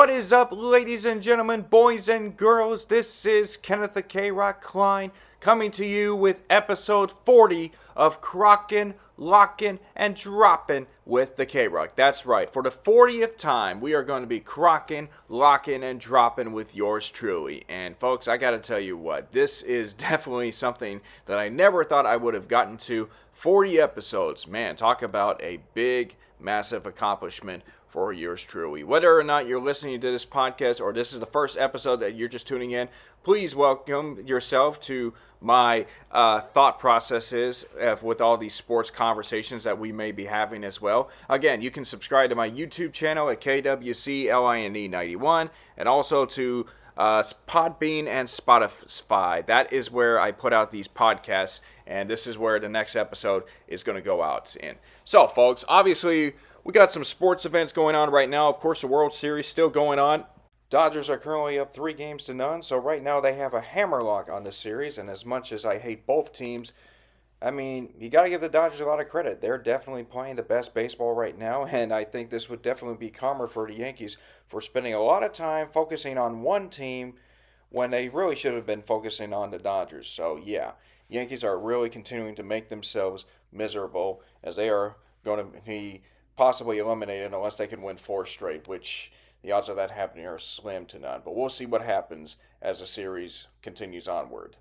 What is up, ladies and gentlemen, boys and girls? This is Kenneth the K-Rock Klein coming to you with episode 40 of Krocking, Locking, and Dropping with the K-Rock. That's right, for the 40th time, we are going to be crocking, locking, and dropping with yours truly. And folks, I gotta tell you what, this is definitely something that I never thought I would have gotten to. 40 episodes, man, talk about a big, massive accomplishment for yours truly. Whether or not you're listening to this podcast or this is the first episode that you're just tuning in, please welcome yourself to my thought processes with all these sports conversations that we may be having as well. Again, you can subscribe to my YouTube channel at KWCLINE91 and also to Podbean and Spotify. That is where I put out these podcasts, and this is where the next episode is going to go out in. So, folks, obviously, we got some sports events going on right now. Of course, the World Series still going on. Dodgers are currently up 3-0, so right now they have a hammerlock on this series, and as much as I hate both teams, I mean, you got to give the Dodgers a lot of credit. They're definitely playing the best baseball right now, and I think this would definitely be calmer for the Yankees for spending a lot of time focusing on one team when they really should have been focusing on the Dodgers. So, yeah, Yankees are really continuing to make themselves miserable as they are going to be possibly eliminated unless they can win 4 straight, which the odds of that happening are slim to none. But we'll see what happens as the series continues onward.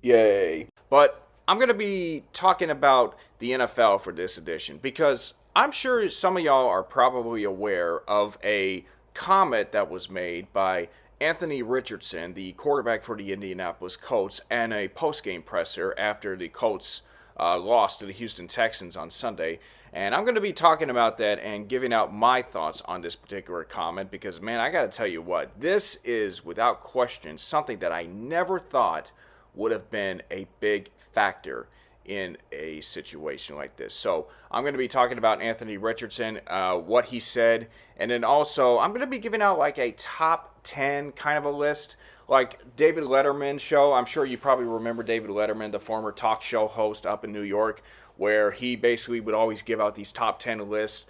Yay. But I'm going to be talking about the NFL for this edition because I'm sure some of y'all are probably aware of a comment that was made by Anthony Richardson, the quarterback for the Indianapolis Colts, and a post-game presser after the Colts lost to the Houston Texans on Sunday. And I'm going to be talking about that and giving out my thoughts on this particular comment because, man, I got to tell you what, this is without question something that I never thought would have been a big factor in a situation like this. So I'm going to be talking about Anthony Richardson, what he said, and then also I'm going to be giving out like a top 10 kind of a list, like David Letterman show. I'm sure you probably remember David Letterman, the former talk show host up in New York, where he basically would always give out these top 10 lists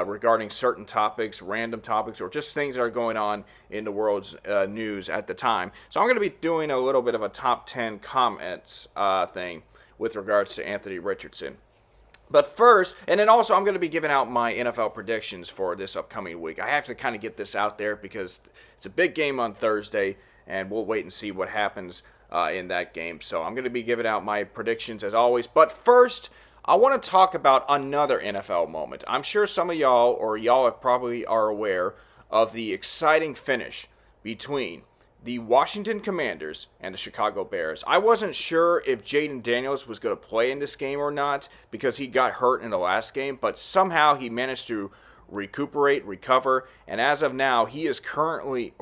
regarding certain topics, random topics, or just things that are going on in the world's news at the time. So I'm going to be doing a little bit of a top 10 comments thing with regards to Anthony Richardson. But first, and then also I'm going to be giving out my NFL predictions for this upcoming week. I have to kind of get this out there because it's a big game on Thursday, and we'll wait and see what happens in that game. So I'm going to be giving out my predictions as always. But first, I want to talk about another NFL moment. I'm sure some of y'all, or y'all probably are aware of the exciting finish between the Washington Commanders and the Chicago Bears. I wasn't sure if Jaden Daniels was going to play in this game or not because he got hurt in the last game, but somehow he managed to recover, and as of now, he is currently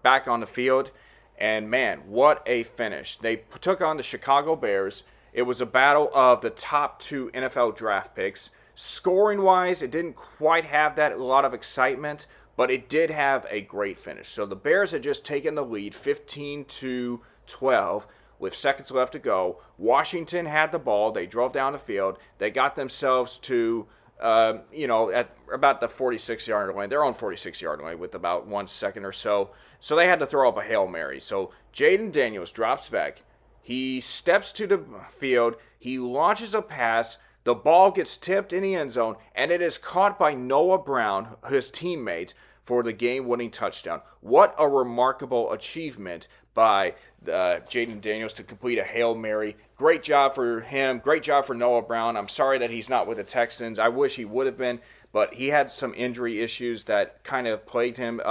back on the field. And man, what a finish. They took on the Chicago Bears. It was a battle of the top 2 NFL draft picks. Scoring-wise, it didn't quite have that a lot of excitement, but it did have a great finish. So the Bears had just taken the lead 15-12 with seconds left to go. Washington had the ball. They drove down the field. They got themselves to, at about the 46-yard line, their own 46-yard line with about 1 second or so. So they had to throw up a Hail Mary. So Jaden Daniels drops back. He steps to the field. He launches a pass. The ball gets tipped in the end zone, and it is caught by Noah Brown, his teammate, for the game-winning touchdown. What a remarkable achievement by Jaden Daniels to complete a Hail Mary. Great job for him. Great job for Noah Brown. I'm sorry that he's not with the Texans. I wish he would have been, but he had some injury issues that kind of plagued him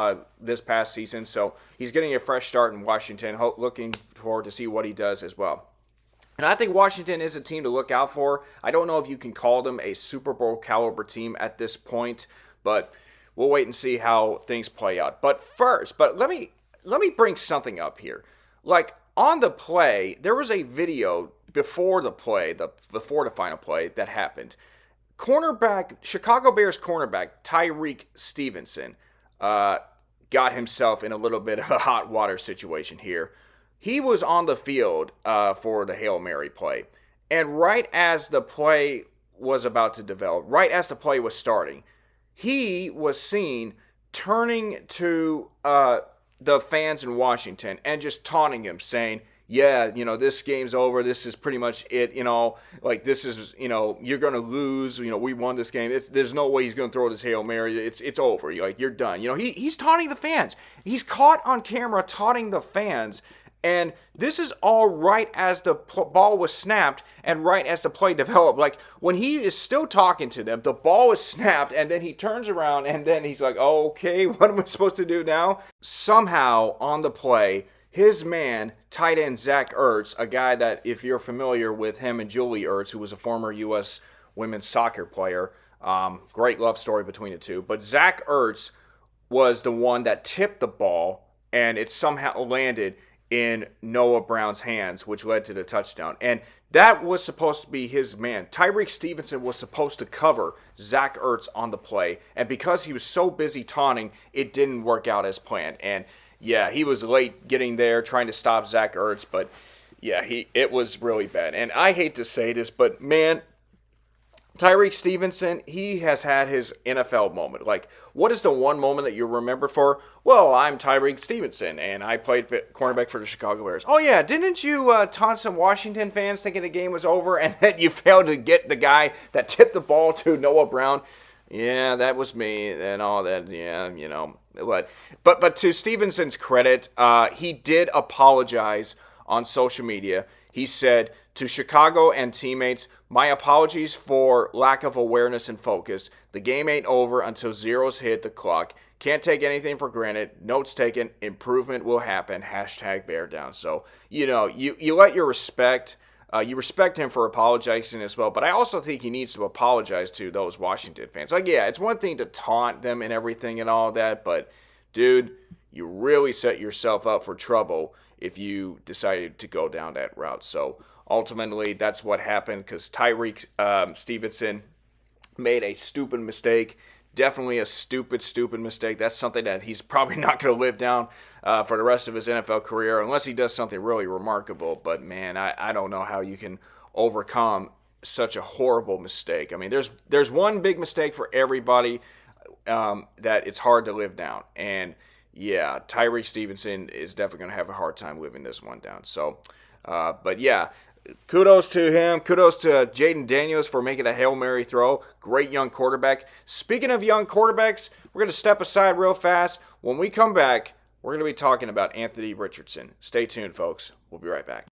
this past season. So he's getting a fresh start in Washington. Looking forward to see what he does as well. And I think Washington is a team to look out for. I don't know if you can call them a Super Bowl caliber team at this point, but we'll wait and see how things play out. But let me bring something up here. Like on the play, there was a video before the final play that happened. Chicago Bears cornerback Tyreek Stevenson got himself in a little bit of a hot water situation here. He was on the field for the Hail Mary play. And right as the play was about to develop, right as the play was starting, he was seen turning to the fans in Washington and just taunting him, saying, yeah, this game's over. This is pretty much it. Like this is, you're gonna lose. We won this game. There's no way he's gonna throw this Hail Mary. It's over. Like you're done. He's taunting the fans. He's caught on camera taunting the fans. And this is all right as the ball was snapped and right as the play developed. Like, when he is still talking to them, the ball is snapped, and then he turns around, and then he's like, oh, okay, what am I supposed to do now? Somehow, on the play, his man, tight end Zach Ertz, a guy that, if you're familiar with him and Julie Ertz, who was a former U.S. women's soccer player, great love story between the two, but Zach Ertz was the one that tipped the ball, and it somehow landed in Noah Brown's hands, which led to the touchdown. And that was supposed to be his man. Tyreek Stevenson was supposed to cover Zach Ertz on the play, and because he was so busy taunting, it didn't work out as planned. And yeah, he was late getting there, trying to stop Zach Ertz, but yeah, it was really bad. And I hate to say this, but man, Tyreek Stevenson, he has had his NFL moment. Like, what is the one moment that you remember for? Well, I'm Tyreek Stevenson, and I played cornerback for the Chicago Bears. Oh, yeah, didn't you taunt some Washington fans thinking the game was over, and then you failed to get the guy that tipped the ball to Noah Brown? Yeah, that was me, and all that, yeah, But to Stevenson's credit, he did apologize on social media. He said, to Chicago and teammates, my apologies for lack of awareness and focus. The game ain't over until zeros hit the clock. Can't take anything for granted. Notes taken. Improvement will happen. # bear down. So, you let your respect. You respect him for apologizing as well, but I also think he needs to apologize to those Washington fans. Like, yeah, it's one thing to taunt them and everything and all that, but, dude, you really set yourself up for trouble if you decided to go down that route. So, ultimately, that's what happened because Tyreek Stevenson made a stupid mistake. Definitely a stupid mistake. That's something that he's probably not going to live down for the rest of his NFL career unless he does something really remarkable. But, man, I don't know how you can overcome such a horrible mistake. I mean, there's one big mistake for everybody that it's hard to live down. And, yeah, Tyreek Stevenson is definitely going to have a hard time living this one down. So, but, yeah. Kudos to him. Kudos to Jaden Daniels for making a Hail Mary throw. Great young quarterback. Speaking of young quarterbacks, we're going to step aside real fast. When we come back, we're going to be talking about Anthony Richardson. Stay tuned, folks. We'll be right back.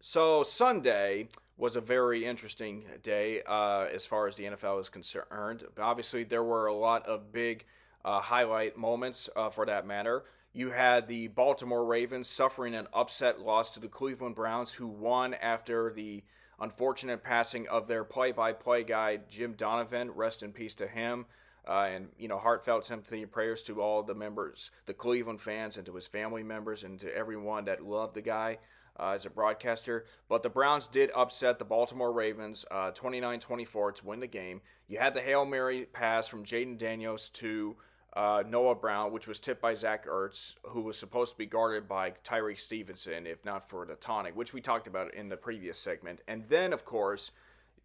So Sunday was a very interesting day as far as the NFL is concerned. Obviously, there were a lot of big highlight moments for that matter. You had the Baltimore Ravens suffering an upset loss to the Cleveland Browns, who won after the unfortunate passing of their play-by-play guy, Jim Donovan. Rest in peace to him. And heartfelt sympathy and prayers to all the members, the Cleveland fans, and to his family members, and to everyone that loved the guy as a broadcaster. But the Browns did upset the Baltimore Ravens 29-24 to win the game. You had the Hail Mary pass from Jaden Daniels to Noah Brown, which was tipped by Zach Ertz, who was supposed to be guarded by Tyreek Stevenson, if not for the taunting, which we talked about in the previous segment. And then, of course,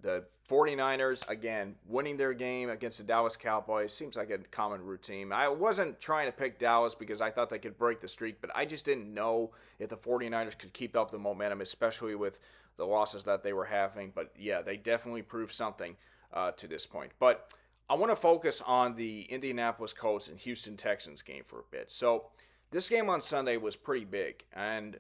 the 49ers, again, winning their game against the Dallas Cowboys. Seems like a common routine. I wasn't trying to pick Dallas because I thought they could break the streak, but I just didn't know if the 49ers could keep up the momentum, especially with the losses that they were having. But, yeah, they definitely proved something to this point. But I want to focus on the Indianapolis Colts and Houston Texans game for a bit. So this game on Sunday was pretty big, and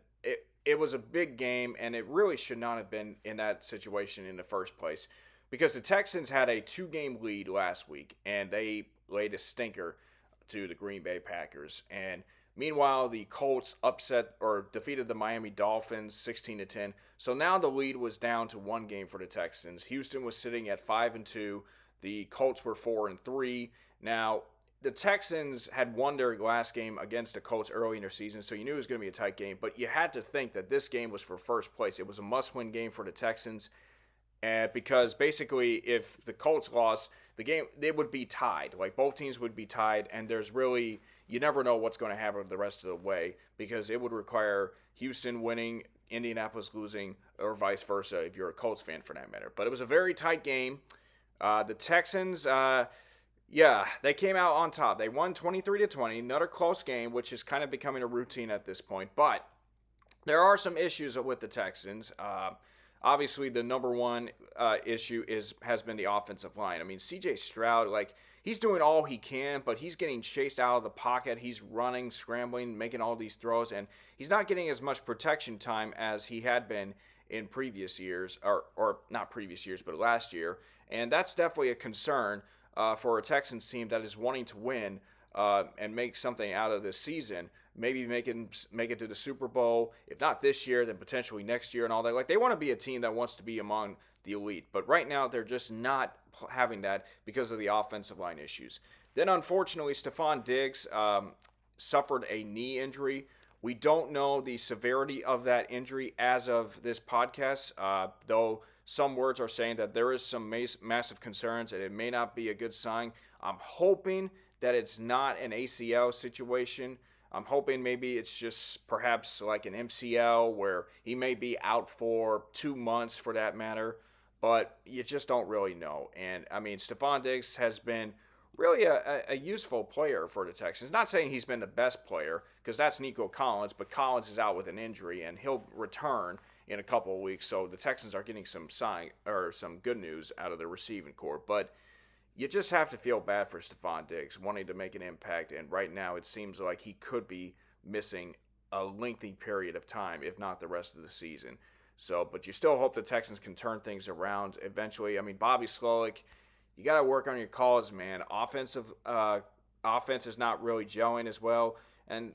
it was a big game, and it really should not have been in that situation in the first place because the Texans had a 2-game lead last week, and they laid a stinker to the Green Bay Packers. And meanwhile, the Colts upset or defeated the Miami Dolphins 16-10. So now the lead was down to 1 game for the Texans. Houston was sitting at 5-2. The Colts were 4-3. Now, the Texans had won their last game against the Colts early in their season, so you knew it was going to be a tight game. But you had to think that this game was for first place. It was a must-win game for the Texans. And because basically, if the Colts lost the game, they would be tied. Like both teams would be tied, and you never know what's going to happen the rest of the way because it would require Houston winning, Indianapolis losing, or vice versa if you're a Colts fan for that matter. But it was a very tight game. The Texans, they came out on top. They won 23-20, another close game, which is kind of becoming a routine at this point. But there are some issues with the Texans. Obviously, the number one issue has been the offensive line. I mean, C.J. Stroud, he's doing all he can, but he's getting chased out of the pocket. He's running, scrambling, making all these throws, and he's not getting as much protection time as he had been in previous years, or not previous years, but last year. And that's definitely a concern for a Texans team that is wanting to win and make something out of this season. Maybe make it to the Super Bowl. If not this year, then potentially next year and all that. They want to be a team that wants to be among the elite. But right now, they're just not having that because of the offensive line issues. Then, unfortunately, Stephon Diggs suffered a knee injury. We don't know the severity of that injury as of this podcast, though some words are saying that there is some massive concerns and it may not be a good sign. I'm hoping that it's not an ACL situation. I'm hoping maybe it's just perhaps like an MCL where he may be out for 2 months for that matter, but you just don't really know. And, I mean, Stephon Diggs has been really a useful player for the Texans. Not saying he's been the best player because that's Nico Collins, but Collins is out with an injury and he'll return in a couple of weeks. So the Texans are getting some good news out of the receiving corps. But you just have to feel bad for Stephon Diggs wanting to make an impact, and right now it seems like he could be missing a lengthy period of time, if not the rest of the season. So, but you still hope the Texans can turn things around eventually. I mean, Bobby Slowick, you got to work on your calls, man. Offense is not really gelling as well, and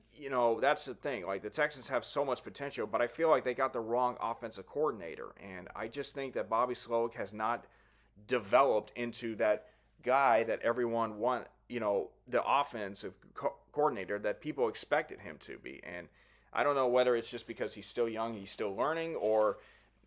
that's the thing. The Texans have so much potential, but I feel like they got the wrong offensive coordinator, and I just think that Bobby Slowick has not developed into that guy that everyone the offensive coordinator that people expected him to be. And I don't know whether it's just because he's still young, he's still learning, or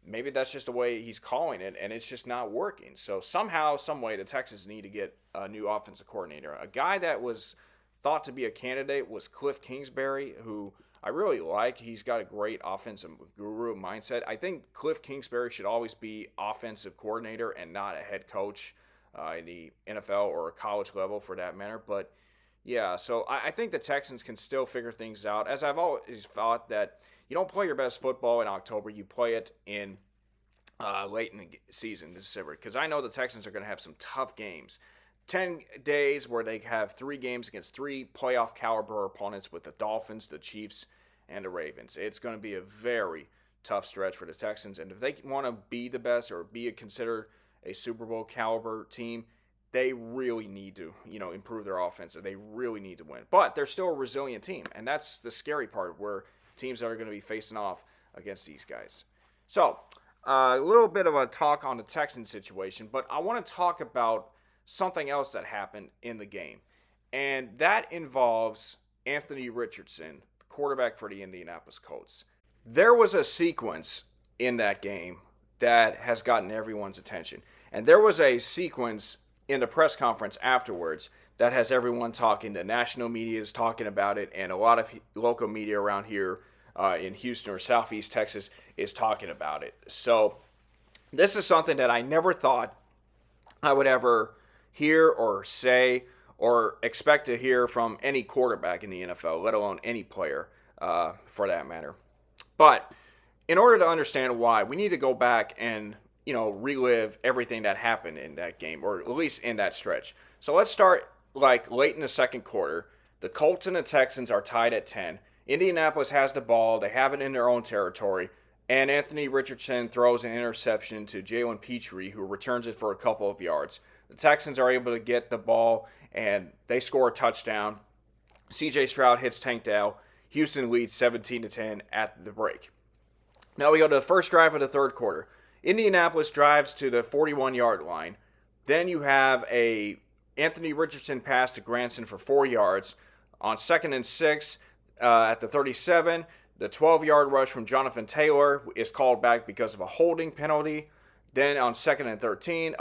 maybe that's just the way he's calling it and it's just not working. So somehow, some way, the Texans need to get a new offensive coordinator. A guy that was thought to be a candidate was Cliff Kingsbury, who I really like. He's got a great offensive guru mindset. I think Cliff Kingsbury should always be offensive coordinator and not a head coach in the NFL or a college level for that matter. But yeah, so I think the Texans can still figure things out. As I've always thought that you don't play your best football in October, you play it in late in the season, December, because I know the Texans are going to have some tough games. 10 days where they have 3 games against 3 playoff caliber opponents with the Dolphins, the Chiefs, and the Ravens. It's going to be a very tough stretch for the Texans, and if they want to be the best or be considered a Super Bowl caliber team, they really need to, improve their offense. They really need to win. But they're still a resilient team, and that's the scary part where teams that are going to be facing off against these guys. So, a little bit of a talk on the Texans situation, but I want to talk about something else that happened in the game, and that involves Anthony Richardson, the quarterback for the Indianapolis Colts. There was a sequence in that game that has gotten everyone's attention. And there was a sequence in the press conference afterwards that has everyone talking. The national media is talking about it, and a lot of local media around here in Houston or Southeast Texas is talking about it. So this is something that I never thought I would ever hear or say or expect to hear from any quarterback in the NFL, let alone any player for that matter. But in order to understand why, we need to go back and, relive everything that happened in that game, or at least in that stretch. So let's start late in the second quarter. The Colts and the Texans are tied at 10. Indianapolis has the ball. They have it in their own territory. And Anthony Richardson throws an interception to Jalen Petrie, who returns it for a couple of yards. The Texans are able to get the ball, and they score a touchdown. C.J. Stroud hits Tank Dell. Houston leads 17-10 at the break. Now we go to the first drive of the third quarter. Indianapolis drives to the 41-yard line. Then you have a Anthony Richardson pass to Granson for 4 yards. On 2nd and 6 at the 37, the 12-yard rush from Jonathan Taylor is called back because of a holding penalty. Then on 2nd and 13,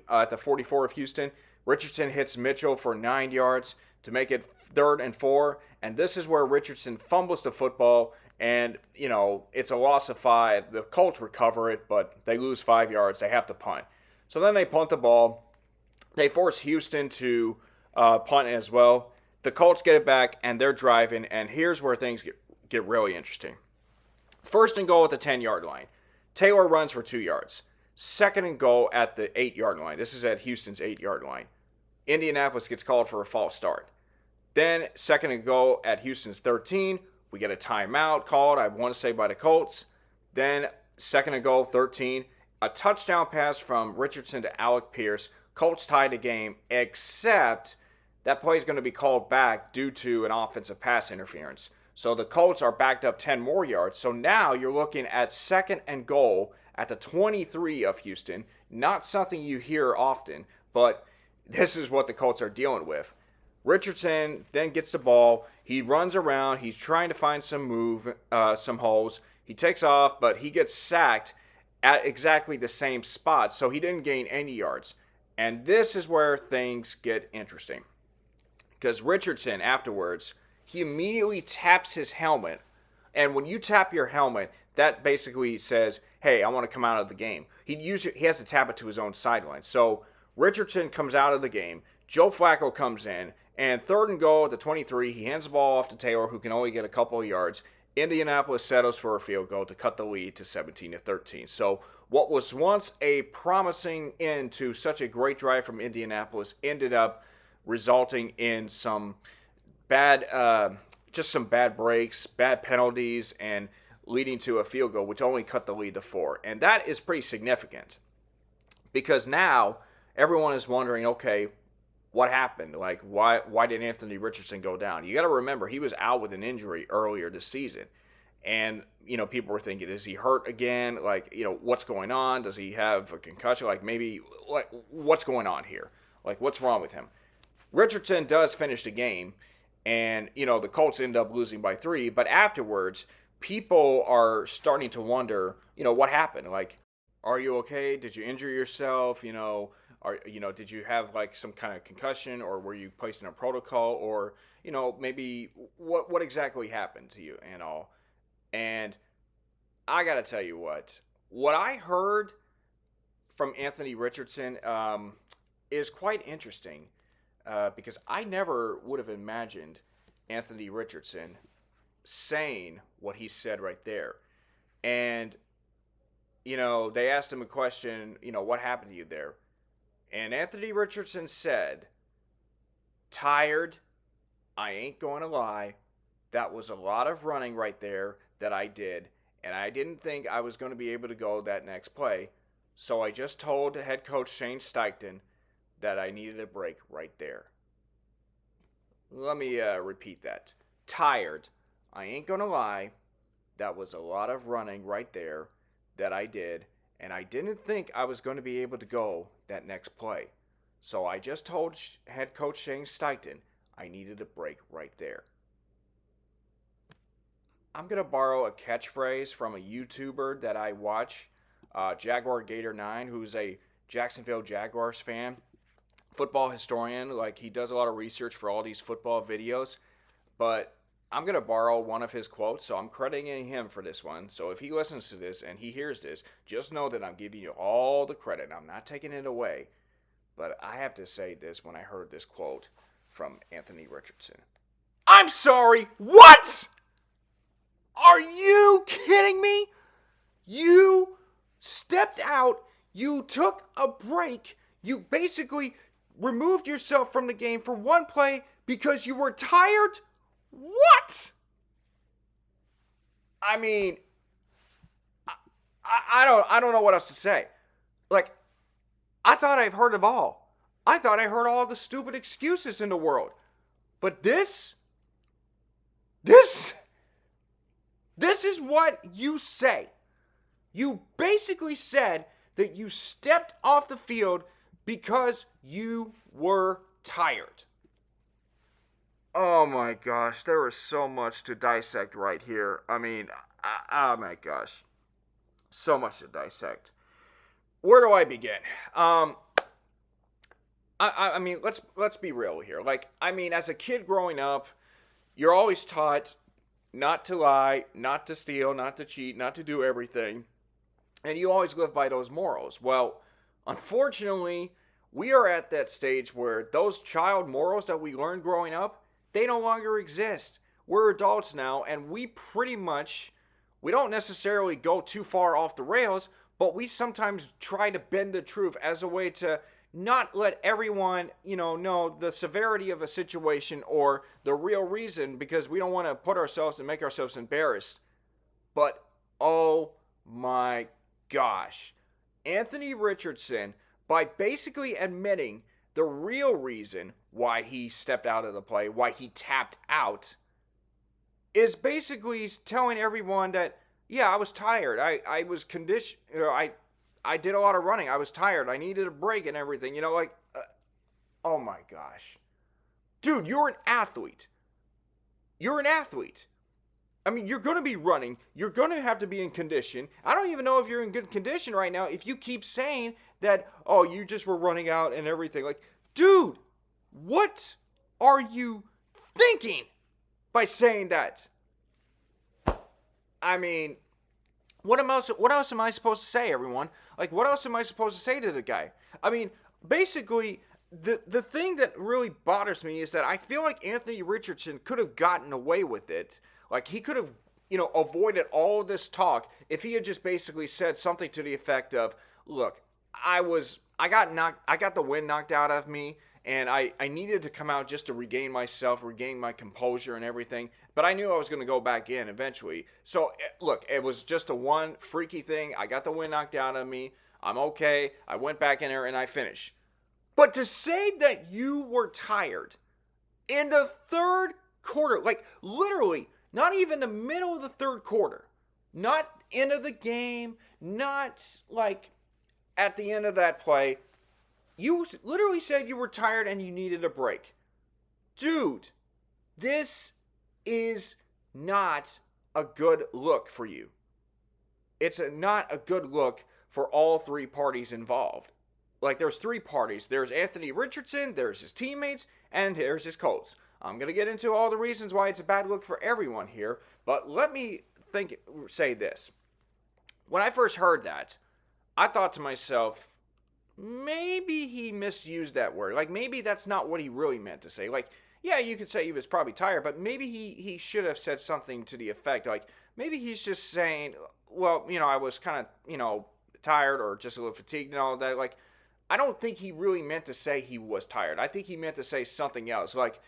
at the 44 of Houston, Richardson hits Mitchell for 9 yards to make it 3rd and 4. And this is where Richardson fumbles the football, and, it's a loss of 5. The Colts recover it, but they lose 5 yards. They have to punt. So then they punt the ball. They force Houston to punt as well. The Colts get it back, and they're driving, and here's where things get really interesting. 1st and goal at the 10-yard line. Taylor runs for 2 yards. 2nd and goal at the 8-yard line. This is at Houston's 8-yard line. Indianapolis gets called for a false start. Then 2nd and goal at Houston's 13. We get a timeout called, I want to say, by the Colts. Then 2nd and goal, 13. A touchdown pass from Richardson to Alec Pierce. Colts tied the game, except that play is going to be called back due to an offensive pass interference. So the Colts are backed up 10 more yards. So now you're looking at 2nd and goal at the 23 of Houston. Not something you hear often, but this is what the Colts are dealing with. Richardson then gets the ball. He runs around. He's trying to find some holes. He takes off, but he gets sacked at exactly the same spot, so he didn't gain any yards. And this is where things get interesting. Because Richardson, afterwards, he immediately taps his helmet. And when you tap your helmet, that basically says, hey, I want to come out of the game. He has to tap it to his own sideline. So Richardson comes out of the game. Joe Flacco comes in. And 3rd and goal at the 23, he hands the ball off to Taylor, who can only get a couple of yards. Indianapolis settles for a field goal to cut the lead to 17-13. So what was once a promising end to such a great drive from Indianapolis ended up resulting in some bad breaks, bad penalties, and leading to a field goal, which only cut the lead to 4. And that is pretty significant because now everyone is wondering, okay, what happened? Like, why did Anthony Richardson go down? You got to remember, he was out with an injury earlier this season. And, people were thinking, is he hurt again? Like, what's going on? Does he have a concussion? Like, maybe, what's going on here? Like, what's wrong with him? Richardson does finish the game, and, the Colts end up losing by 3. But afterwards, people are starting to wonder, what happened? Like, are you okay? Did you injure yourself? Did you have like some kind of concussion, or were you placed in a protocol, or maybe what exactly happened to you and all? And I gotta tell you what I heard from Anthony Richardson is quite interesting because I never would have imagined Anthony Richardson saying what he said right there. And they asked him a question, what happened to you there? And Anthony Richardson said, tired, I ain't going to lie, that was a lot of running right there that I did, and I didn't think I was going to be able to go that next play, so I just told head coach Shane Steichen that I needed a break right there. Let me repeat that. Tired, I ain't going to lie, that was a lot of running right there that I did, and I didn't think I was going to be able to go that next play. So I just told head coach Shane Steichen I needed a break right there. I'm going to borrow a catchphrase from a YouTuber that I watch, Jaguar Gator 9, who's a Jacksonville Jaguars fan, football historian. Like, he does a lot of research for all these football videos. But I'm going to borrow one of his quotes, so I'm crediting him for this one. So if he listens to this and he hears this, just know that I'm giving you all the credit. I'm not taking it away. But I have to say this when I heard this quote from Anthony Richardson. I'm sorry, what? Are you kidding me? You stepped out, you took a break, you basically removed yourself from the game for one play because you were tired? What? I mean, I don't know what else to say. Like, I thought I've heard of all. I thought I heard all the stupid excuses in the world. But this is what you say. You basically said that you stepped off the field because you were tired. Oh my gosh, there is so much to dissect right here. I mean, oh my gosh. So much to dissect. Where do I begin? I mean, let's be real here. Like, I mean, as a kid growing up, you're always taught not to lie, not to steal, not to cheat, not to do everything, and you always live by those morals. Well, unfortunately, we are at that stage where those child morals that we learned growing up, they no longer exist. We're adults now, and we don't necessarily go too far off the rails, but we sometimes try to bend the truth as a way to not let everyone, know the severity of a situation or the real reason, because we don't want to put ourselves and make ourselves embarrassed. But oh my gosh, Anthony Richardson, by basically admitting the real reason why he stepped out of the play, why he tapped out, is basically telling everyone that, yeah, I was tired. I was conditioned. I did a lot of running. I was tired. I needed a break and everything. Oh my gosh. Dude, you're an athlete. You're an athlete. I mean, you're going to be running. You're going to have to be in condition. I don't even know if you're in good condition right now if you keep saying that, oh, you just were running out and everything. Like, dude, what are you thinking by saying that? I mean, what else am I supposed to say, everyone? Like, what else am I supposed to say to the guy? I mean, basically, the thing that really bothers me is that I feel like Anthony Richardson could have gotten away with it. Like, he could have, avoided all this talk if he had just basically said something to the effect of, look, I got the wind knocked out of me, and I needed to come out just to regain myself, regain my composure and everything. But I knew I was going to go back in eventually. So, look, it was just a one freaky thing. I got the wind knocked out of me. I'm okay. I went back in there and I finished. But to say that you were tired in the third quarter, like literally, not even the middle of the third quarter, not end of the game, not like at the end of that play, you literally said you were tired and you needed a break. Dude, this is not a good look for you. It's not a good look for all three parties involved. Like, there's three parties. There's Anthony Richardson, there's his teammates, and there's his Colts. I'm going to get into all the reasons why it's a bad look for everyone here, but let me say this. When I first heard that, I thought to myself, maybe he misused that word. Like, maybe that's not what he really meant to say. Like, yeah, you could say he was probably tired, but maybe he should have said something to the effect, like, maybe he's just saying, well, I was kind of, tired or just a little fatigued and all that. Like, I don't think he really meant to say he was tired. I think he meant to say something else. Like,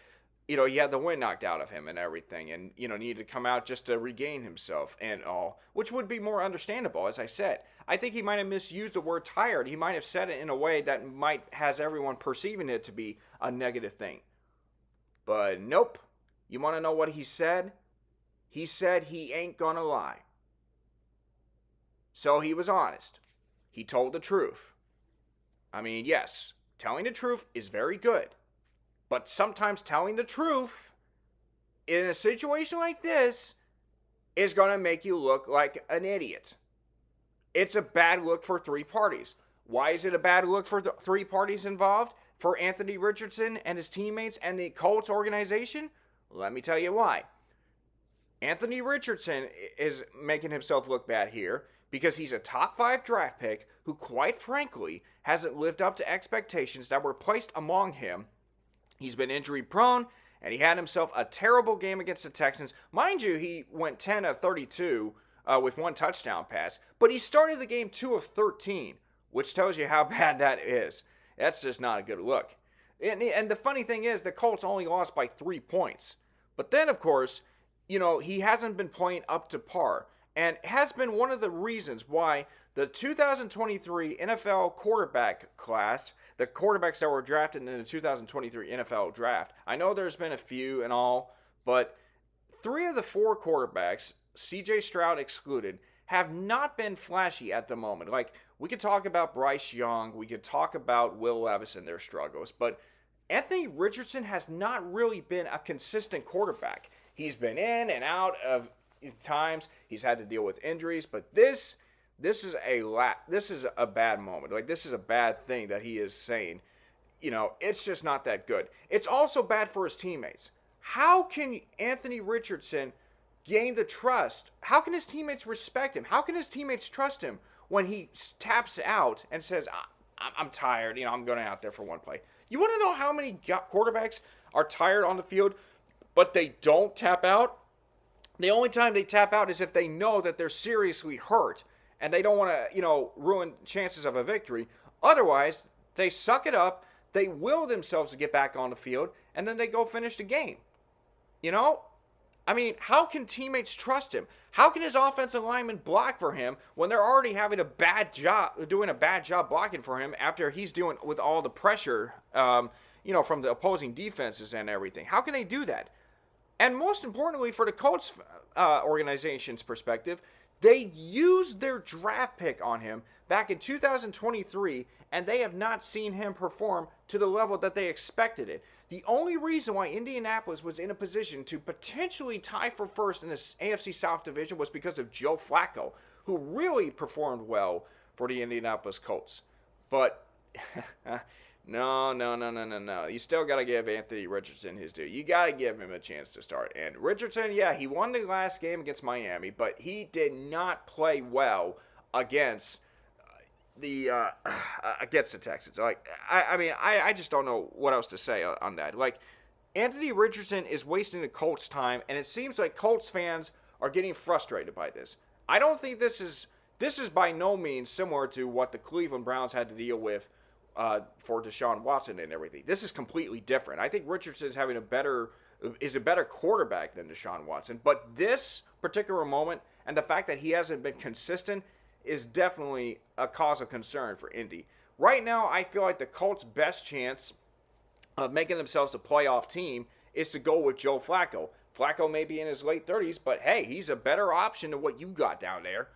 he had the wind knocked out of him and everything, and, needed to come out just to regain himself and all, which would be more understandable, as I said. I think he might have misused the word tired. He might have said it in a way that has everyone perceiving it to be a negative thing. But nope. You want to know what he said? He said he ain't gonna lie. So he was honest. He told the truth. I mean, yes, telling the truth is very good. But sometimes telling the truth in a situation like this is going to make you look like an idiot. It's a bad look for three parties. Why is it a bad look for the three parties involved? For Anthony Richardson and his teammates and the Colts organization? Let me tell you why. Anthony Richardson is making himself look bad here because he's a top 5 draft pick who, quite frankly, hasn't lived up to expectations that were placed among him. He's been injury prone, and he had himself a terrible game against the Texans. Mind you, he went 10 of 32 with 1 touchdown pass, but he started the game 2 of 13, which tells you how bad that is. That's just not a good look. And the funny thing is, the Colts only lost by 3 points. But then, of course, he hasn't been playing up to par, and has been one of the reasons why the 2023 NFL quarterback class, the quarterbacks that were drafted in the 2023 NFL draft, I know there's been a few and all, but 3 of the 4 quarterbacks, CJ Stroud excluded, have not been flashy at the moment. Like, we could talk about Bryce Young, we could talk about Will Levis and their struggles, but Anthony Richardson has not really been a consistent quarterback. He's been in and out of times. He's had to deal with injuries, but this this is a bad moment. Like, this is a bad thing that he is saying. It's just not that good. It's also bad for his teammates. How can Anthony Richardson gain the trust? How can his teammates respect him? How can his teammates trust him when he taps out and says, I'm tired, I'm going out there for one play? You want to know how many quarterbacks are tired on the field, but they don't tap out? The only time they tap out is if they know that they're seriously hurt and they don't want to, ruin chances of a victory. Otherwise, they suck it up, they will themselves to get back on the field, and then they go finish the game. How can teammates trust him? How can his offensive linemen block for him when they're already having doing a bad job blocking for him after he's doing with all the pressure, from the opposing defenses and everything? How can they do that? And most importantly, for the Colts organization's perspective, they used their draft pick on him back in 2023, and they have not seen him perform to the level that they expected it. The only reason why Indianapolis was in a position to potentially tie for first in this AFC South division was because of Joe Flacco, who really performed well for the Indianapolis Colts. But no. You still got to give Anthony Richardson his due. You got to give him a chance to start. And Richardson, yeah, he won the last game against Miami, but he did not play well against the Texans. I just don't know what else to say on that. Anthony Richardson is wasting the Colts' time, and it seems like Colts fans are getting frustrated by this. I don't think this is by no means similar to what the Cleveland Browns had to deal with for Deshaun Watson and everything. This is completely different. I think Richardson is a better quarterback than Deshaun Watson, but this particular moment and the fact that he hasn't been consistent is definitely a cause of concern for Indy. Right now, I feel like the Colts' best chance of making themselves a playoff team is to go with Joe Flacco. Flacco may be in his late 30s, but hey, he's a better option than what you got down there.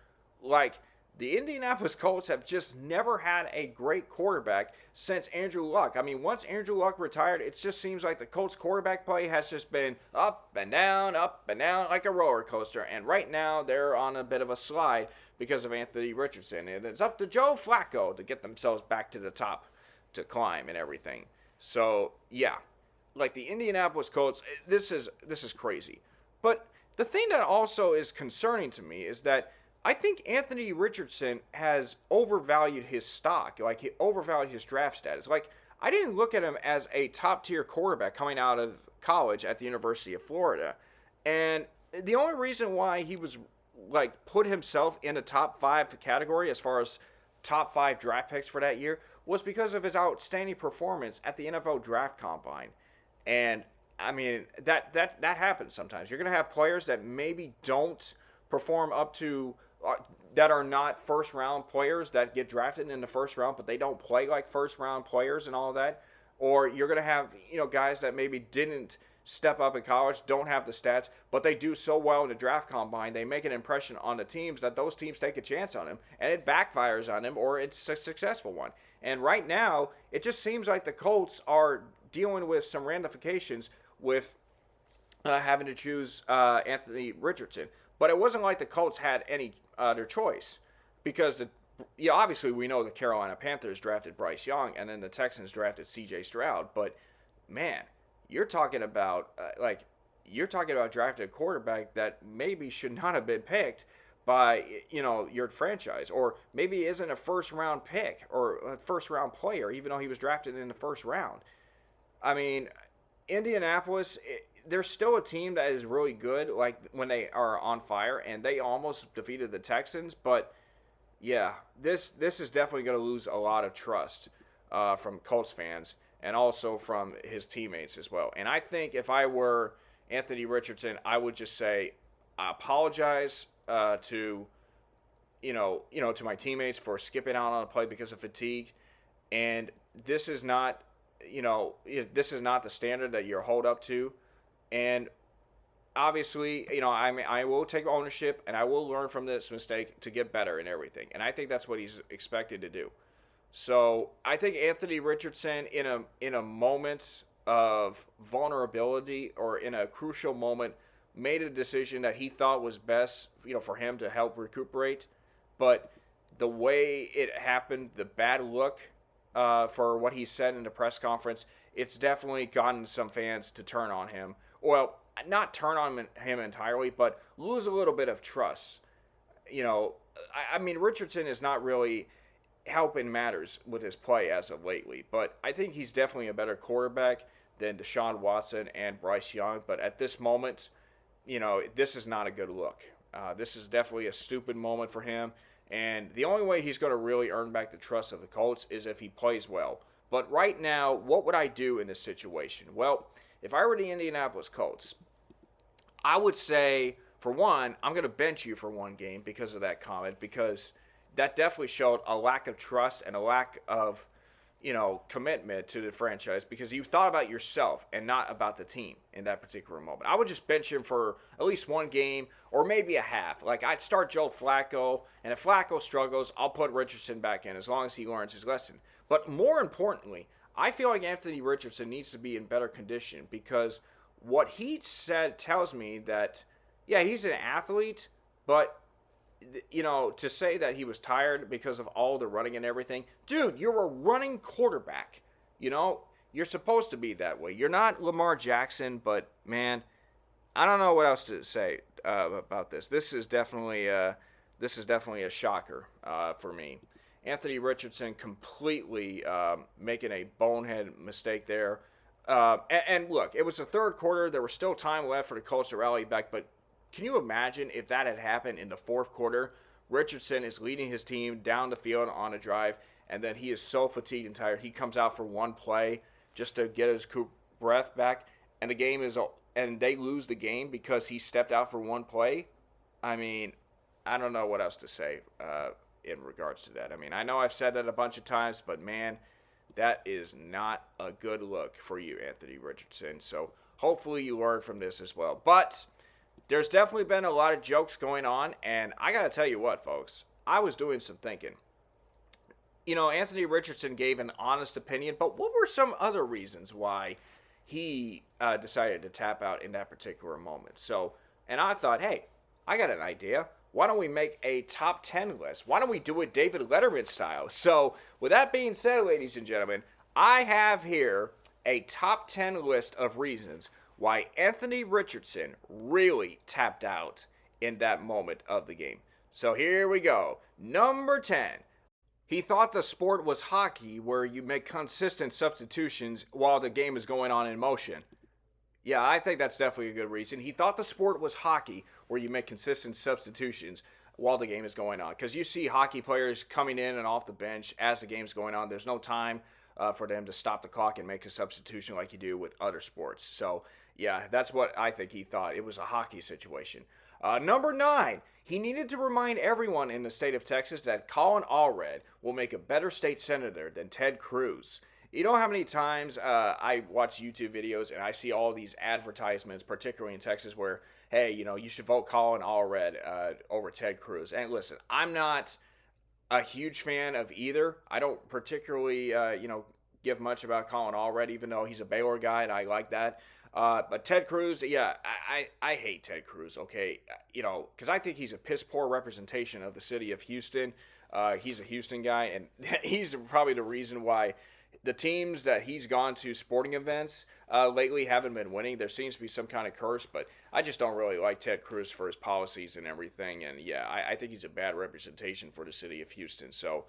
The Indianapolis Colts have just never had a great quarterback since Andrew Luck. Once Andrew Luck retired, it just seems like the Colts quarterback play has just been up and down, like a roller coaster. And right now, they're on a bit of a slide because of Anthony Richardson. And it's up to Joe Flacco to get themselves back to the top to climb and everything. So, yeah, the Indianapolis Colts, this is crazy. But the thing that also is concerning to me is that I think Anthony Richardson has overvalued his stock. He overvalued his draft status. I didn't look at him as a top-tier quarterback coming out of college at the University of Florida. And the only reason why he was, put himself in a top 5 category as far as top 5 draft picks for that year was because of his outstanding performance at the NFL Draft Combine. And, that happens sometimes. You're going to have players that maybe don't perform up to that are not first round players that get drafted in the first round, but they don't play like first round players and all that. Or you're going to have, guys that maybe didn't step up in college, don't have the stats, but they do so well in the draft combine, they make an impression on the teams that those teams take a chance on them, and it backfires on them, or it's a successful one. And right now, it just seems like the Colts are dealing with some ramifications with having to choose Anthony Richardson. But it wasn't like the Colts had any other choice, because obviously we know the Carolina Panthers drafted Bryce Young, and then the Texans drafted C.J. Stroud. But man, you're talking about drafting a quarterback that maybe should not have been picked by your franchise, or maybe isn't a first round pick or a first round player, even though he was drafted in the first round. Indianapolis, they're still a team that is really good, when they are on fire, and they almost defeated the Texans. But yeah, this is definitely going to lose a lot of trust from Colts fans and also from his teammates as well. And I think if I were Anthony Richardson, I would just say, I apologize to my teammates for skipping out on a play because of fatigue, and this is not the standard that you're held up to. And obviously, I will take ownership, and I will learn from this mistake to get better and everything. And I think that's what he's expected to do. So I think Anthony Richardson, in a moment of vulnerability or in a crucial moment, made a decision that he thought was best, for him to help recuperate. But the way it happened, the bad look for what he said in the press conference, it's definitely gotten some fans to turn on him. Well, not turn on him entirely, but lose a little bit of trust. I mean, Richardson is not really helping matters with his play as of lately, but I think he's definitely a better quarterback than Deshaun Watson and Bryce Young. But at this moment, this is not a good look. This is definitely a stupid moment for him. And the only way he's going to really earn back the trust of the Colts is if he plays well. But right now, what would I do in this situation? Well, if I were the Indianapolis Colts, I would say, for one, I'm going to bench you for one game because of that comment, because that definitely showed a lack of trust and a lack of, commitment to the franchise, because you thought about yourself and not about the team in that particular moment. I would just bench him for at least one game or maybe a half. Like, I'd start Joe Flacco, and if Flacco struggles, I'll put Richardson back in as long as he learns his lesson. But more importantly, I feel like Anthony Richardson needs to be in better condition, because what he said tells me that, yeah, he's an athlete, but to say that he was tired because of all the running and everything, dude, you're a running quarterback. You're supposed to be that way. You're not Lamar Jackson, but man, I don't know what else to say about this. This is definitely a shocker for me. Anthony Richardson completely making a bonehead mistake there. And look, it was the third quarter. There was still time left for the Colts to rally back, but can you imagine if that had happened in the fourth quarter? Richardson is leading his team down the field on a drive, and then he is so fatigued and tired. He comes out for one play just to get his breath back, and they lose the game because he stepped out for one play. I mean, I don't know what else to say in regards to that. I mean, I know I've said that a bunch of times, but man, that is not a good look for you, Anthony Richardson. So hopefully you learn from this as well. But there's definitely been a lot of jokes going on, and I got to tell you what, folks, I was doing some thinking. Anthony Richardson gave an honest opinion, but what were some other reasons why he decided to tap out in that particular moment? And I thought, hey, I got an idea. Why don't we make a top 10 list? Why don't we do it David Letterman style? So with that being said, ladies and gentlemen, I have here a top 10 list of reasons why Anthony Richardson really tapped out in that moment of the game. So here we go. Number 10. He thought the sport was hockey, where you make consistent substitutions while the game is going on in motion. Yeah, I think that's definitely a good reason. He thought the sport was hockey, where you make consistent substitutions while the game is going on. Because you see hockey players coming in and off the bench as the game's going on. There's no time for them to stop the clock and make a substitution like you do with other sports. So, yeah, that's what I think he thought. It was a hockey situation. Number 9, he needed to remind everyone in the state of Texas that Colin Allred will make a better state senator than Ted Cruz. You know how many times I watch YouTube videos and I see all these advertisements, particularly in Texas, where, hey, you should vote Colin Allred over Ted Cruz. And listen, I'm not a huge fan of either. I don't particularly, give much about Colin Allred, even though he's a Baylor guy and I like that. But Ted Cruz, yeah, I hate Ted Cruz, okay? Because I think he's a piss-poor representation of the city of Houston. He's a Houston guy, and he's probably the reason why the teams that he's gone to sporting events lately haven't been winning. There seems to be some kind of curse, but I just don't really like Ted Cruz for his policies and everything. And, yeah, I think he's a bad representation for the city of Houston, so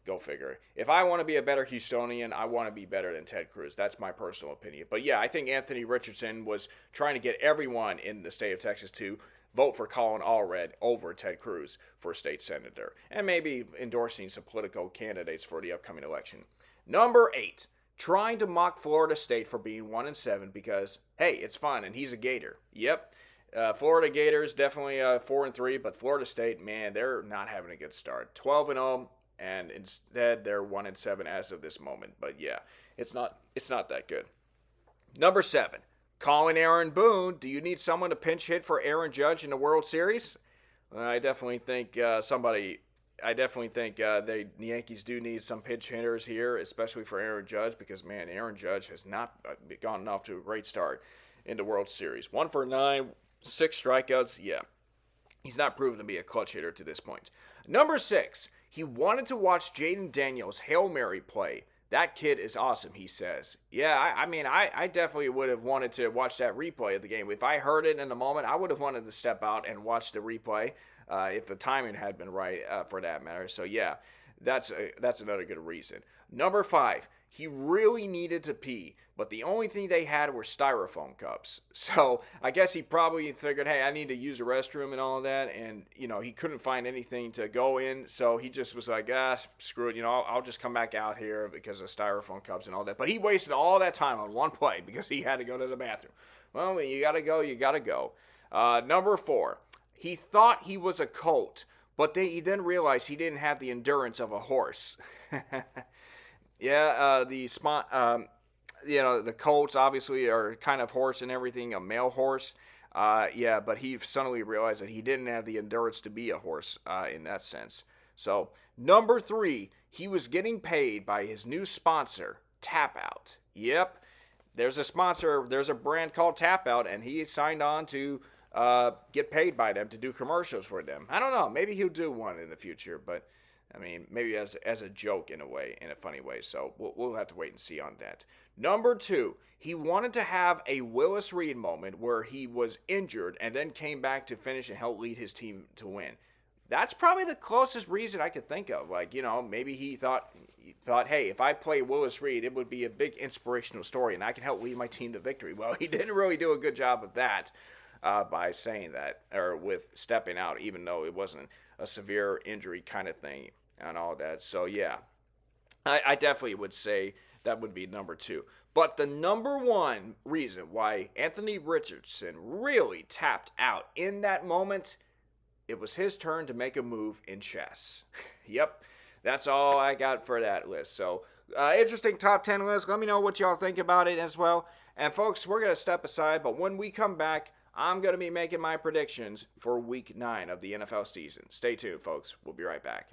go figure. If I want to be a better Houstonian, I want to be better than Ted Cruz. That's my personal opinion. But, yeah, I think Anthony Richardson was trying to get everyone in the state of Texas to vote for Colin Allred over Ted Cruz for state senator, and maybe endorsing some political candidates for the upcoming election. Number 8, trying to mock Florida State for being 1-7 because, hey, it's fun and he's a Gator. Yep, Florida Gators definitely 4-3, but Florida State, man, they're not having a good start. 12-0, and instead they're 1-7 as of this moment. But yeah, it's not that good. Number 7, calling Aaron Boone. Do you need someone to pinch hit for Aaron Judge in the World Series? I definitely think the Yankees do need some pinch hitters here, especially for Aaron Judge, because, man, Aaron Judge has not gotten off to a great start in the World Series. 1 for 9, 6 strikeouts. Yeah, he's not proven to be a clutch hitter to this point. Number 6, He wanted to watch Jaden Daniels' Hail Mary play. That kid is awesome, he says. Yeah, I definitely would have wanted to watch that replay of the game. If I heard it in the moment, I would have wanted to step out and watch the replay if the timing had been right for that matter. So, yeah, that's another good reason. Number 5, he really needed to pee, but the only thing they had were styrofoam cups. So I guess he probably figured, hey, I need to use the restroom and all of that, and he couldn't find anything to go in, so he just was like, screw it, I'll just come back out here because of styrofoam cups and all that. But he wasted all that time on one play because he had to go to the bathroom. Well, when you gotta go. Number 4, he thought he was a colt, but he then realized he didn't have the endurance of a horse. Yeah, the colts obviously are kind of horse and everything, a male horse. But he suddenly realized that he didn't have the endurance to be a horse in that sense. So, number 3, he was getting paid by his new sponsor, Tap Out. Yep, there's a sponsor, there's a brand called Tap Out, and he signed on to get paid by them to do commercials for them. I don't know, maybe he'll do one in the future, but maybe as a joke in a funny way. So we'll have to wait and see on that. Number 2, he wanted to have a Willis Reed moment where he was injured and then came back to finish and help lead his team to win. That's probably the closest reason I could think of. Maybe he thought, hey, if I play Willis Reed, it would be a big inspirational story and I can help lead my team to victory. Well, he didn't really do a good job of that by saying that, or with stepping out, even though it wasn't a severe injury kind of thing and all that. So, yeah, I definitely would say that would be number 2. But the number 1 reason why Anthony Richardson really tapped out in that moment, it was his turn to make a move in chess. Yep, that's all I got for that list. So, interesting top 10 list. Let me know what y'all think about it as well. And, folks, we're going to step aside, but when we come back, I'm going to be making my predictions for Week 9 of the NFL season. Stay tuned, folks. We'll be right back.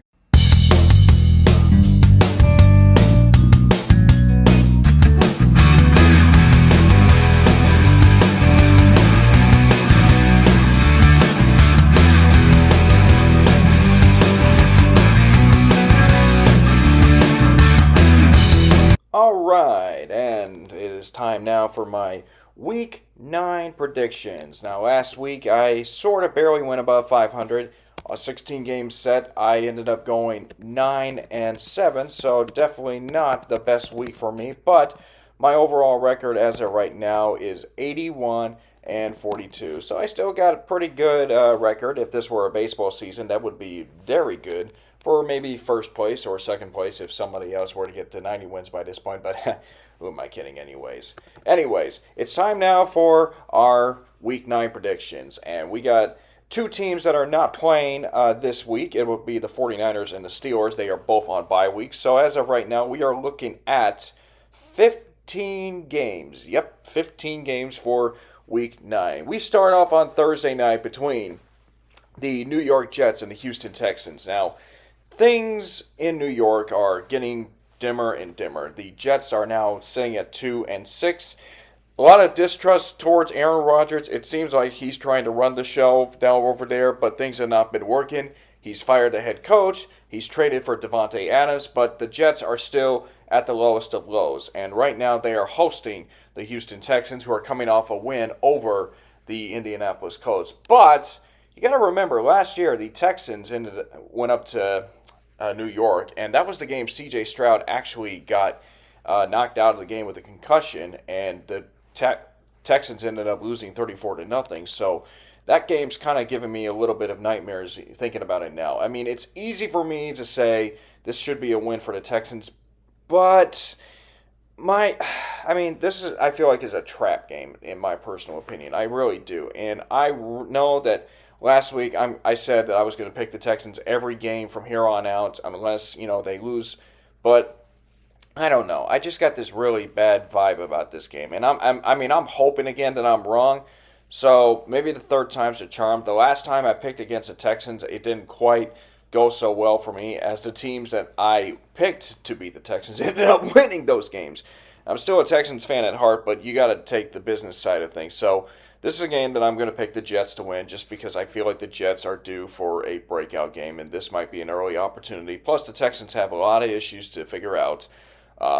Alright, and it is time now for my Week 9 predictions. Now, last week I sort of barely went above 500. A 16-game set, I ended up going 9-7, so definitely not the best week for me. But my overall record as of right now is 81-42. So I still got a pretty good record. If this were a baseball season, that would be very good for maybe first place or second place if somebody else were to get to 90 wins by this point. But who am I kidding anyways? Anyways, it's time now for our Week 9 predictions. And we got 2 teams that are not playing this week. It will be the 49ers and the Steelers. They are both on bye weeks. So as of right now, we are looking at 15 games. Yep, 15 games for Week 9. We start off on Thursday night between the New York Jets and the Houston Texans. Now, things in New York are getting dimmer and dimmer. The Jets are now sitting at 2-6. A lot of distrust towards Aaron Rodgers. It seems like he's trying to run the show down over there, but things have not been working. He's fired the head coach. He's traded for Devontae Adams, but the Jets are still at the lowest of lows. And right now they are hosting the Houston Texans, who are coming off a win over the Indianapolis Colts. But you got to remember, last year the Texans went up to New York, and that was the game C.J. Stroud actually got knocked out of the game with a concussion, and the Texans ended up losing 34-0. So that game's kind of giving me a little bit of nightmares thinking about it now. I mean, it's easy for me to say this should be a win for the Texans, but this I feel like is a trap game in my personal opinion. I really do, and I know that last week I said that I was going to pick the Texans every game from here on out unless they lose, but I don't know. I just got this really bad vibe about this game, and I'm hoping again that I'm wrong. So maybe the third time's a charm. The last time I picked against the Texans, it didn't quite go so well for me, as the teams that I picked to beat the Texans ended up winning those games. I'm still a Texans fan at heart, but you got to take the business side of things. So This is a game that I'm going to pick the Jets to win just because I feel like the Jets are due for a breakout game, and this might be an early opportunity. Plus, the Texans have a lot of issues to figure out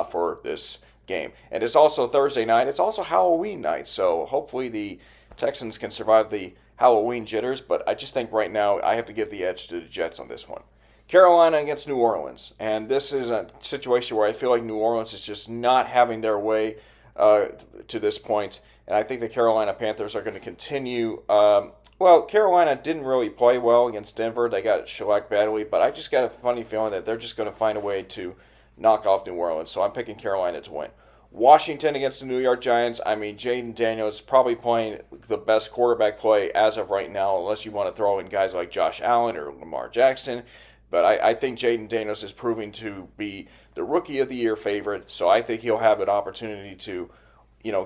for this game. And it's also Thursday night. It's also Halloween night, so hopefully the Texans can survive the Halloween jitters, but I just think right now I have to give the edge to the Jets on this one. Carolina against New Orleans, and this is a situation where I feel like New Orleans is just not having their way to this point, and I think the Carolina Panthers are going to continue. Well, Carolina didn't really play well against Denver. They got shellacked badly, but I just got a funny feeling that they're just going to find a way to knock off New Orleans, so I'm picking Carolina to win. Washington against the New York Giants. I mean, Jaden Daniels is probably playing the best quarterback play as of right now, unless you want to throw in guys like Josh Allen or Lamar Jackson. But I think Jaden Daniels is proving to be the Rookie of the Year favorite, so I think he'll have an opportunity to,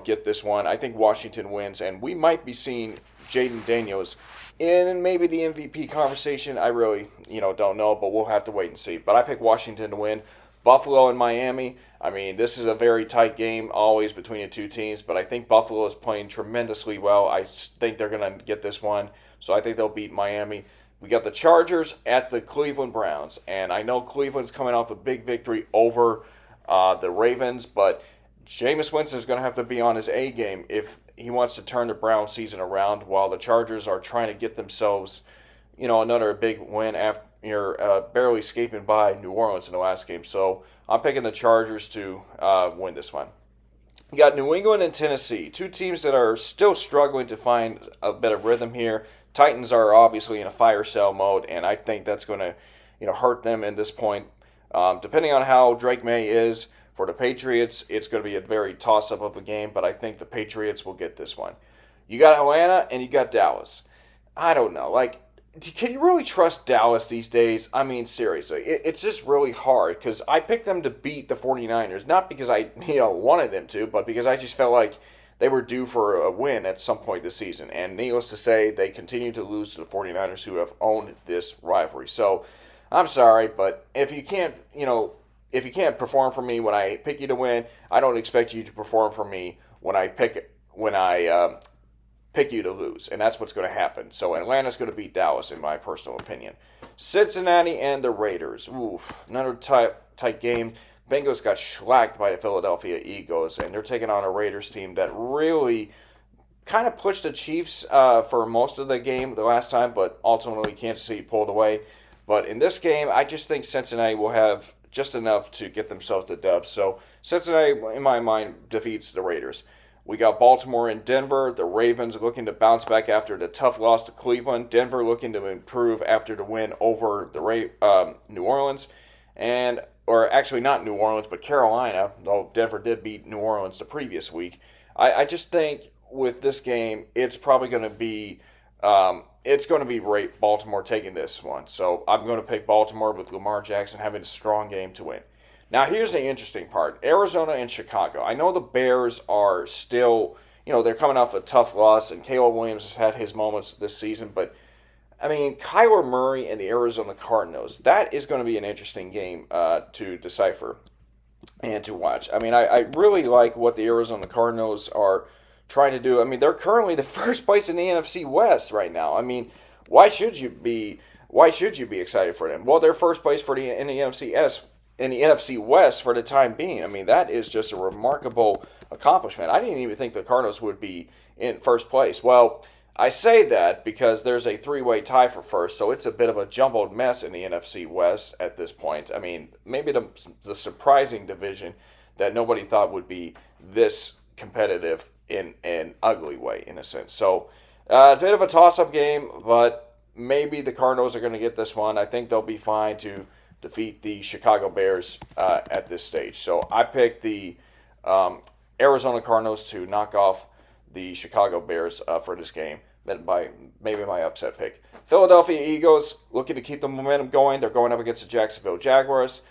get this one. I think Washington wins, and we might be seeing Jaden Daniels in maybe the MVP conversation. I really, don't know, but we'll have to wait and see. But I pick Washington to win. Buffalo and Miami. I mean, this is a very tight game always between the two teams, but I think Buffalo is playing tremendously well. I think they're going to get this one, so I think they'll beat Miami. We got the Chargers at the Cleveland Browns, and I know Cleveland's coming off a big victory over the Ravens, but Jameis Winston is going to have to be on his A game if he wants to turn the Browns season around, while the Chargers are trying to get themselves, another big win after barely escaping by New Orleans in the last game. So I'm picking the Chargers to win this one. You got New England and Tennessee, two teams that are still struggling to find a bit of rhythm here. Titans are obviously in a fire sale mode, and I think that's going to, hurt them at this point. Depending on how Drake May is for the Patriots, it's going to be a very toss-up of a game, but I think the Patriots will get this one. You got Atlanta and you got Dallas. I don't know, can you really trust Dallas these days? I mean, seriously, it's just really hard because I picked them to beat the 49ers, not because I wanted them to, but because I just felt like they were due for a win at some point this season. And needless to say, they continue to lose to the 49ers, who have owned this rivalry. So I'm sorry, but if you can't perform for me when I pick you to win, I don't expect you to perform for me when I pick you to lose, and that's what's going to happen. So Atlanta's going to beat Dallas, in my personal opinion. Cincinnati and the Raiders. Oof, another tight game. Bengals got shellacked by the Philadelphia Eagles, and they're taking on a Raiders team that really kind of pushed the Chiefs for most of the game the last time, but ultimately Kansas City pulled away. But in this game, I just think Cincinnati will have just enough to get themselves the dub. So Cincinnati, in my mind, defeats the Raiders. We got Baltimore and Denver. The Ravens looking to bounce back after the tough loss to Cleveland. Denver looking to improve after the win over the New Orleans. Or actually not New Orleans, but Carolina, though Denver did beat New Orleans the previous week. I just think with this game, it's probably going to be Baltimore taking this one. So I'm going to pick Baltimore with Lamar Jackson having a strong game to win. Now, here's the interesting part. Arizona and Chicago. I know the Bears are still, they're coming off a tough loss, and Caleb Williams has had his moments this season. But, I mean, Kyler Murray and the Arizona Cardinals, that is going to be an interesting game to decipher and to watch. I mean, I really like what the Arizona Cardinals are trying to do. I mean, they're currently the first place in the NFC West right now. I mean, why should you be excited for them? Well, they're first place in the NFC West for the time being. I mean, that is just a remarkable accomplishment. I didn't even think the Cardinals would be in first place. Well, I say that because there's a three-way tie for first, so it's a bit of a jumbled mess in the NFC West at this point. I mean, maybe the surprising division that nobody thought would be this competitive in an ugly way, in a sense. So, a bit of a toss-up game, but maybe the Cardinals are going to get this one. I think they'll be fine to defeat the Chicago Bears at this stage. So I picked the Arizona Cardinals to knock off the Chicago Bears for this game, by maybe my upset pick. Philadelphia Eagles looking to keep the momentum going. They're going up against the Jacksonville Jaguars.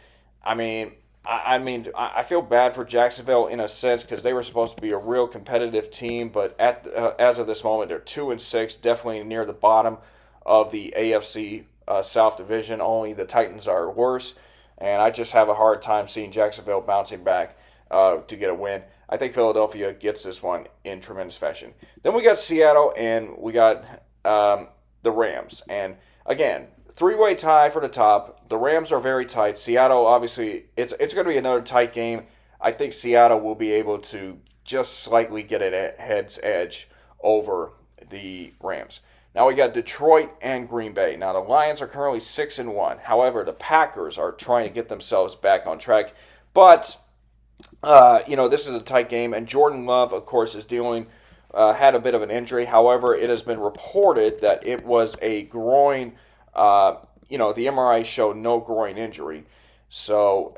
I feel bad for Jacksonville in a sense because they were supposed to be a real competitive team, but as of this moment, they're 2-6, definitely near the bottom of the AFC South Division. Only the Titans are worse, and I just have a hard time seeing Jacksonville bouncing back to get a win. I think Philadelphia gets this one in tremendous fashion. Then we got Seattle and we got the Rams. And again, three-way tie for the top. The Rams are very tight. Seattle, obviously, it's going to be another tight game. I think Seattle will be able to just slightly get a head's edge over the Rams. Now we got Detroit and Green Bay. Now the Lions are currently 6-1. However, the Packers are trying to get themselves back on track. But this is a tight game, and Jordan Love, of course, is had a bit of an injury. However, it has been reported that it was a groin. The MRI showed no groin injury. So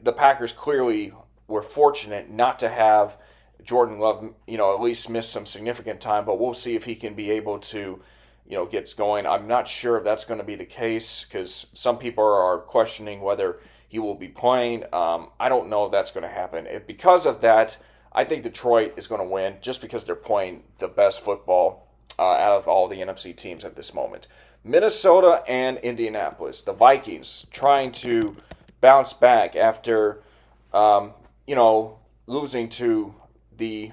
the Packers clearly were fortunate not to have Jordan Love, at least miss some significant time. But we'll see if he can be able to, get going. I'm not sure if that's going to be the case because some people are questioning whether he will be playing. I don't know if that's going to happen. Because of that, I think Detroit is going to win just because they're playing the best football out of all the NFC teams at this moment. Minnesota and Indianapolis. The Vikings trying to bounce back after, losing to the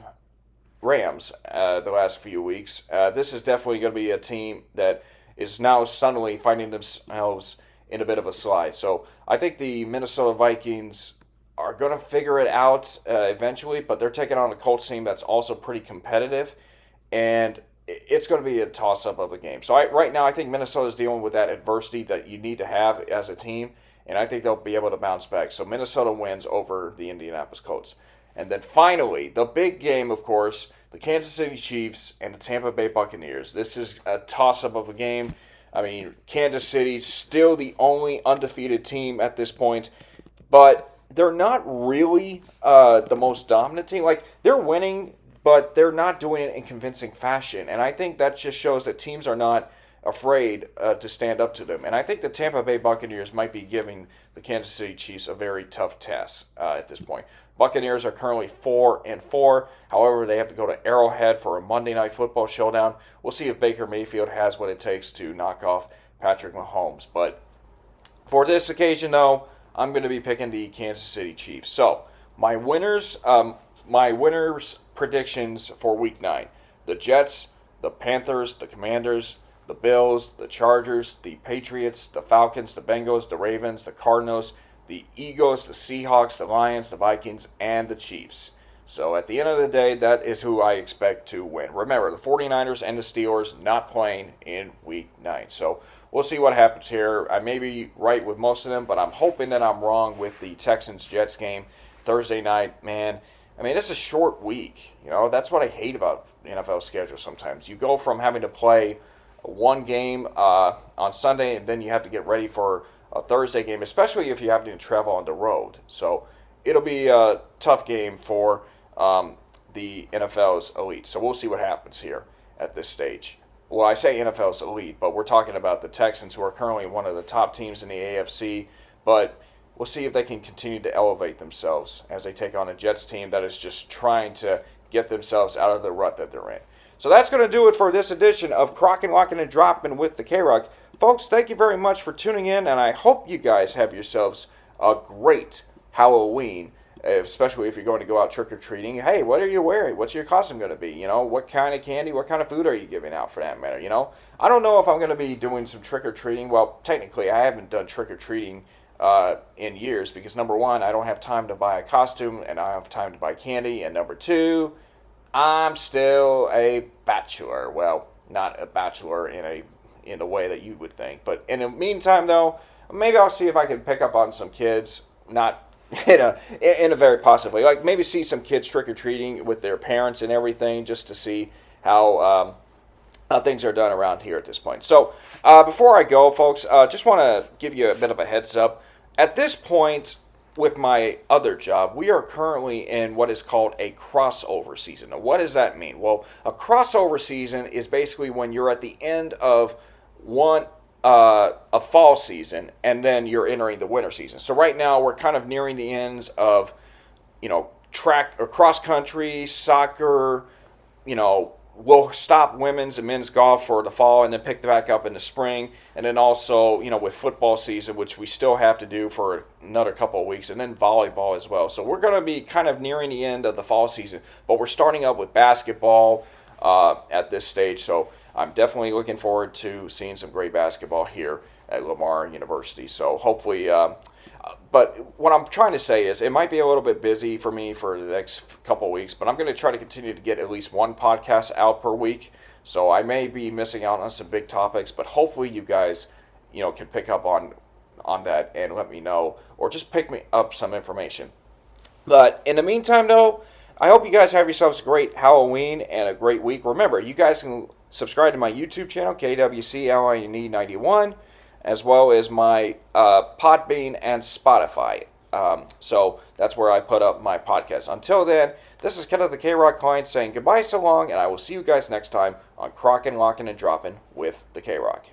Rams the last few weeks. This is definitely going to be a team that is now suddenly finding themselves in a bit of a slide. So I think the Minnesota Vikings are going to figure it out eventually, but they're taking on a Colts team that's also pretty competitive, and it's going to be a toss-up of a game. So right now I think Minnesota's dealing with that adversity that you need to have as a team, and I think they'll be able to bounce back. So Minnesota wins over the Indianapolis Colts. And then finally, the big game, of course, the Kansas City Chiefs and the Tampa Bay Buccaneers. This is a toss-up of a game. I mean, Kansas City still the only undefeated team at this point, but they're not really the most dominant team. Like, they're winning, but they're not doing it in convincing fashion. And I think that just shows that teams are not afraid to stand up to them. And I think the Tampa Bay Buccaneers might be giving the Kansas City Chiefs a very tough test at this point. Buccaneers are currently 4-4. However, they have to go to Arrowhead for a Monday Night Football showdown. We'll see if Baker Mayfield has what it takes to knock off Patrick Mahomes. But for this occasion, though, I'm going to be picking the Kansas City Chiefs. So my winners predictions for Week 9: the Jets, the Panthers, the Commanders, the Bills, the Chargers, the Patriots, the Falcons, the Bengals, the Ravens, the Cardinals, the Eagles, the Seahawks, the Lions, the Vikings, and the Chiefs. So at the end of the day, that is who I expect to win. Remember, the 49ers and the Steelers not playing in Week 9. So we'll see what happens here. I may be right with most of them, but I'm hoping that I'm wrong with the Texans-Jets game Thursday night. Man, I mean, it's a short week. That's what I hate about the NFL schedule sometimes. You go from having to play one game on Sunday, and then you have to get ready for a Thursday game, especially if you have to travel on the road. So it'll be a tough game for the NFL's elite. So we'll see what happens here at this stage. Well, I say NFL's elite, but we're talking about the Texans, who are currently one of the top teams in the AFC. But we'll see if they can continue to elevate themselves as they take on a Jets team that is just trying to get themselves out of the rut that they're in. So that's going to do it for this edition of Krocking, Locking, and Dropping with the K-Rock. Folks, thank you very much for tuning in, and I hope you guys have yourselves a great Halloween, especially if you're going to go out trick-or-treating. Hey, what are you wearing? What's your costume going to be? What kind of candy, what kind of food are you giving out for that matter? I don't know if I'm going to be doing some trick-or-treating. Well, technically, I haven't done trick-or-treating in years because, number one, I don't have time to buy a costume, and I don't have time to buy candy, and number two, I'm still a bachelor. Well, not a bachelor in a way that you would think. But in the meantime, though, maybe I'll see if I can pick up on some kids, not in a very positive way. Like maybe see some kids trick-or-treating with their parents and everything just to see how things are done around here at this point. So before I go, folks, just want to give you a bit of a heads up. At this point, with my other job, we are currently in what is called a crossover season. Now, what does that mean? Well, a crossover season is basically when you're at the end of a fall season and then you're entering the winter season. So right now we're kind of nearing the ends of, track or cross country, soccer, we'll stop women's and men's golf for the fall and then pick back up in the spring. And then also, with football season, which we still have to do for another couple of weeks, and then volleyball as well. So we're going to be kind of nearing the end of the fall season, but we're starting up with basketball at this stage. So I'm definitely looking forward to seeing some great basketball here at Lamar University. So hopefully, but what I'm trying to say is it might be a little bit busy for me for the next couple of weeks, but I'm going to try to continue to get at least one podcast out per week. So I may be missing out on some big topics, but hopefully you guys, can pick up on that and let me know, or just pick me up some information. But in the meantime, though, I hope you guys have yourselves a great Halloween and a great week. Remember, you guys can subscribe to my YouTube channel, KWCLINE91, as well as my Podbean and Spotify. So that's where I put up my podcast. Until then, this is Kenneth the K-Rock Klein saying goodbye so long, and I will see you guys next time on Crocking, Locking, and Dropping with the K-Rock.